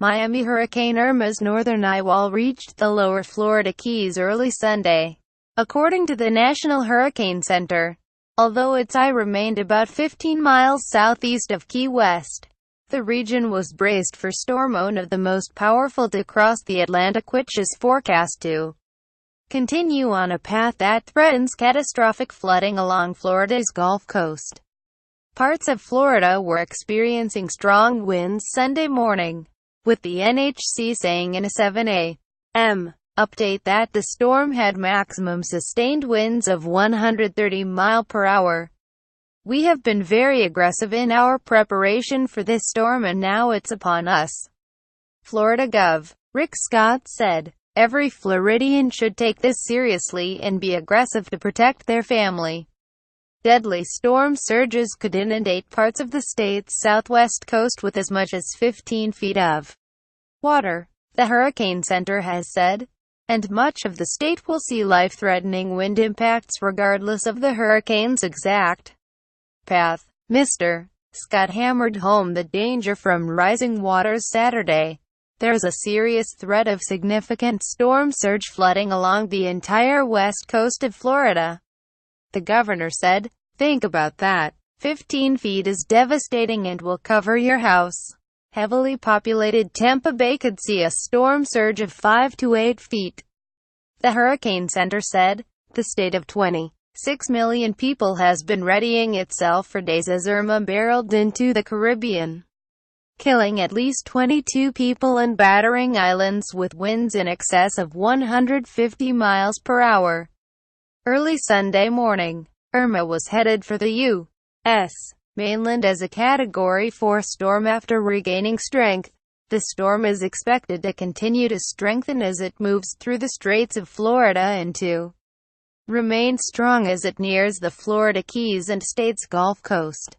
Miami Hurricane Irma's northern eyewall reached the lower Florida Keys early Sunday, according to the National Hurricane Center. Although its eye remained about 15 miles southeast of Key West, the region was braced for stormone of the most powerful to cross the Atlanticwhich is forecast to continue on a path that threatens catastrophic flooding along Florida's Gulf Coast. Parts of Florida were experiencing strong winds Sunday morning, with the NHC saying in a 7 a.m. update that the storm had maximum sustained winds of 130 mph. "We have been very aggressive in our preparation for this storm and now it's upon us," Florida Gov. Rick Scott said. "Every Floridian should take this seriously and be aggressive to protect their family." Deadly storm surges could inundate parts of the state's southwest coast with as much as 15 feet of water, the Hurricane Center has said, and much of the state will see life-threatening wind impacts regardless of the hurricane's exact path. Mr. Scott hammered home the danger from rising waters Saturday. "There's a serious threat of significant storm surge flooding along the entire west coast of Florida," the governor said. "Think about that. 15 feet is devastating and will cover your house." Heavily populated Tampa Bay could see a storm surge of 5 to 8 feet. The Hurricane Center said, "The state of 26 million people has been readying itself for days as Irma barreled into the Caribbean, killing at least 22 people and battering islands with winds in excess of 150 mph. Early Sunday morning, Irma was headed for the U.S. mainland as a Category 4 storm after regaining strength. The storm is expected to continue to strengthen as it moves through the Straits of Florida and to remain strong as it nears the Florida Keys and state's Gulf Coast.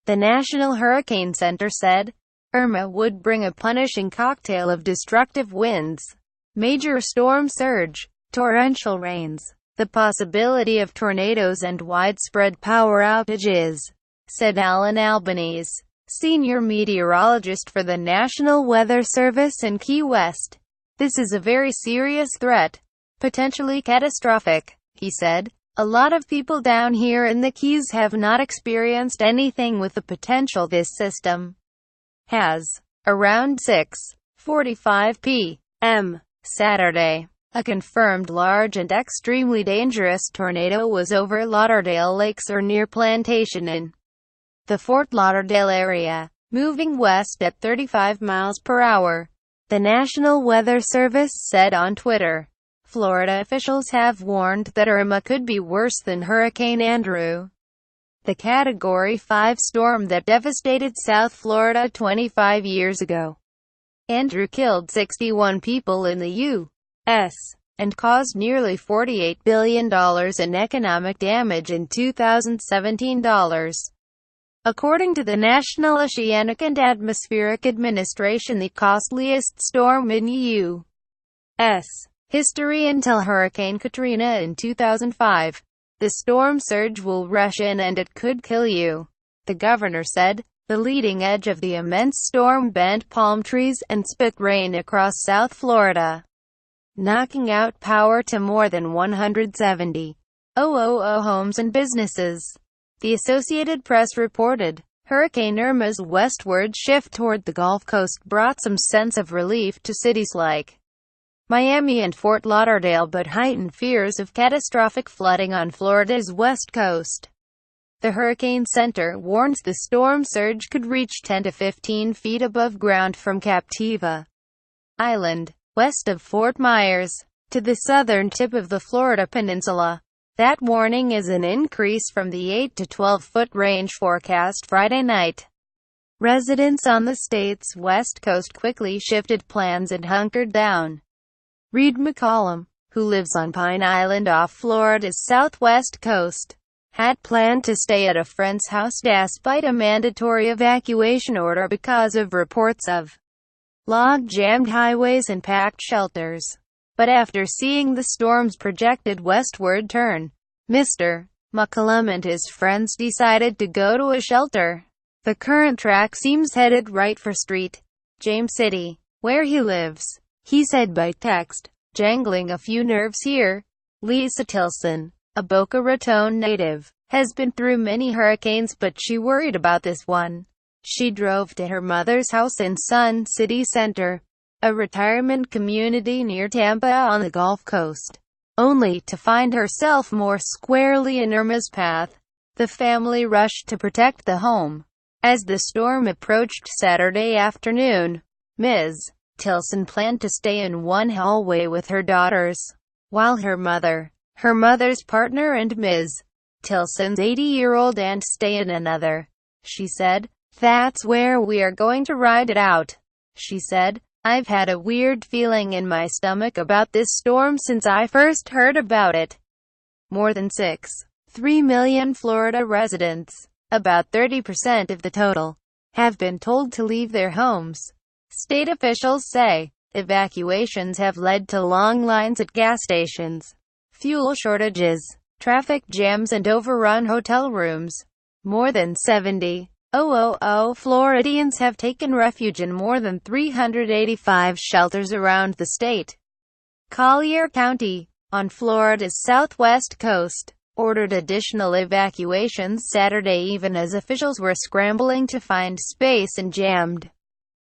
The National Hurricane Center said Irma would bring a punishing cocktail of destructive winds, major storm surge, torrential rains, the possibility of tornadoes and widespread power outages, said Alan Albanese, senior meteorologist for the National Weather Service in Key West. "This is a very serious threat, potentially catastrophic," he said. "A lot of people down here in the Keys have not experienced anything with the potential this system has." Around 6:45 p.m. Saturday, a confirmed large and extremely dangerous tornado was over Lauderdale Lakes or near Plantation in the Fort Lauderdale area, moving west at 35 mph. The National Weather Service said on Twitter. Florida officials have warned that Irma could be worse than Hurricane Andrew, the Category 5 storm that devastated South Florida 25 years ago. Andrew killed 61 people in the U.S. and caused nearly $48 billion in economic damage in 2017 dollars. According to the National Oceanic and Atmospheric Administration, the costliest storm in U.S. history until Hurricane Katrina in 2005. "The storm surge will rush in and it could kill you," the governor said. The leading edge of the immense storm bent palm trees and spit rain across South Florida, knocking out power to more than 170,000 homes and businesses. The Associated Press reported, Hurricane Irma's westward shift toward the Gulf Coast brought some sense of relief to cities like Miami and Fort Lauderdale but heightened fears of catastrophic flooding on Florida's west coast. The Hurricane Center warns the storm surge could reach 10 to 15 feet above ground from Captiva Island, west of Fort Myers, to the southern tip of the Florida peninsula. That warning is an increase from the 8 to 12-foot range forecast Friday night. Residents on the state's west coast quickly shifted plans and hunkered down. Reed McCollum, who lives on Pine Island off Florida's southwest coast, had planned to stay at a friend's house despite a mandatory evacuation order because of reports of log-jammed highways and packed shelters. But after seeing the storm's projected westward turn, Mr. McCollum and his friends decided to go to a shelter. The current track seems headed right for St. James City, where he lives. He said by text, "Jangling a few nerves here." Lisa Tilson, a Boca Raton native, has been through many hurricanes but she worried about this one. She drove to her mother's house in Sun City Center, a retirement community near Tampa on the Gulf Coast, only to find herself more squarely in Irma's path. The family rushed to protect the home. As the storm approached Saturday afternoon, Ms. Tilson planned to stay in one hallway with her daughters, while her mother's partner and Ms. Tilson's 80-year-old aunt stay in another. She said, "That's where we are going to ride it out." She said, "I've had a weird feeling in my stomach about this storm since I first heard about it." More than 6.3 million Florida residents, about 30% of the total, have been told to leave their homes. State officials say evacuations have led to long lines at gas stations, fuel shortages, traffic jams and overrun hotel rooms. More than 70,000 Floridians have taken refuge in more than 385 shelters around the state. Collier County, on Florida's southwest coast, ordered additional evacuations Saturday even as officials were scrambling to find space in jammed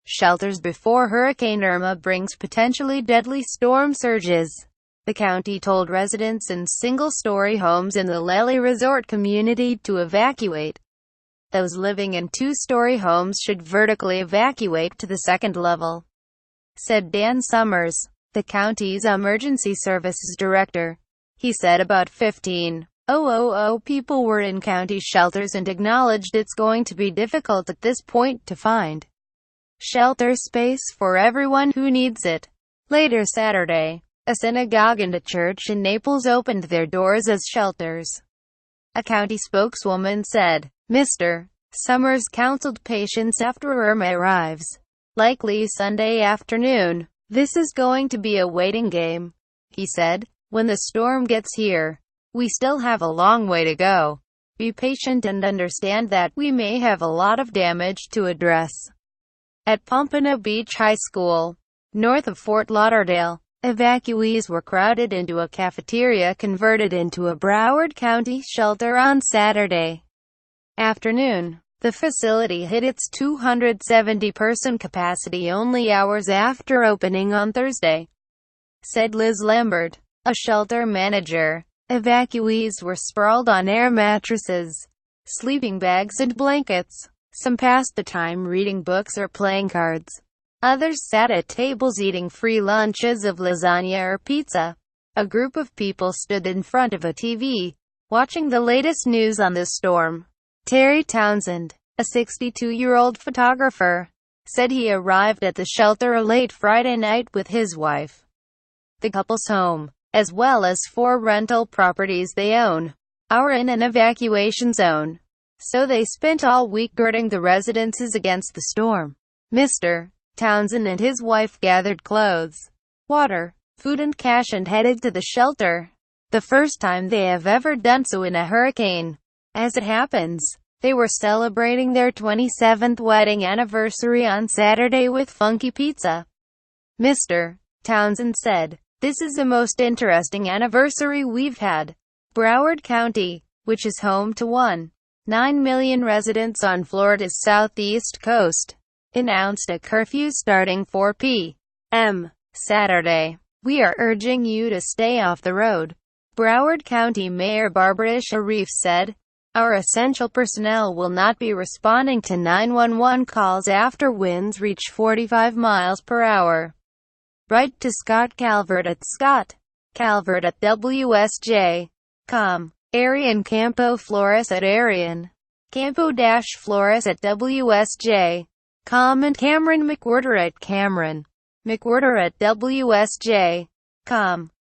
shelters before Hurricane Irma brings potentially deadly storm surges. The county told residents in single-story homes in the Lely Resort community to evacuate. Those living in two-story homes should vertically evacuate to the second level, said Dan Summers, the county's emergency services director. He said about 1,500 people were in county shelters and acknowledged it's going to be difficult at this point to find shelter space for everyone who needs it. Later Saturday, a synagogue and a church in Naples opened their doors as shelters. A county spokeswoman said, "Mr. Summers counseled patients after Irma arrives, likely Sunday afternoon. This is going to be a waiting game," he said. "When the storm gets here, we still have a long way to go. Be patient and understand that we may have a lot of damage to address." At Pompano Beach High School, north of Fort Lauderdale, evacuees were crowded into a cafeteria converted into a Broward County shelter on Saturday afternoon. The facility hit its 270-person capacity only hours after opening on Thursday, said Liz Lambert, a shelter manager. Evacuees were sprawled on air mattresses, sleeping bags and blankets. Some passed the time reading books or playing cards. Others sat at tables eating free lunches of lasagna or pizza. A group of people stood in front of a TV, watching the latest news on the storm. Terry Townsend, a 62-year-old photographer, said he arrived at the shelter late Friday night with his wife. The couple's home, as well as 4 rental properties they own, are in an evacuation zone, so they spent all week guarding the residences against the storm. Mr. Townsend and his wife gathered clothes, water, food and cash and headed to the shelter, the first time they have ever done so in a hurricane. As it happens, they were celebrating their 27th wedding anniversary on Saturday with funky pizza. Mr. Townsend said, "This is the most interesting anniversary we've had." Broward County, which is home to 1.9 million residents on Florida's southeast coast, announced a curfew starting 4 p.m. Saturday. "We are urging you to stay off the road," Broward County Mayor Barbara Sharif said. "Our essential personnel will not be responding to 911 calls after winds reach 45 miles per hour. Write to Scott Calvert at WSJ.com. Arian Campo Flores at Arian Campo-Flores at WSJ.com and Cameron McWhorter at Cameron McWhorter at WSJ.com.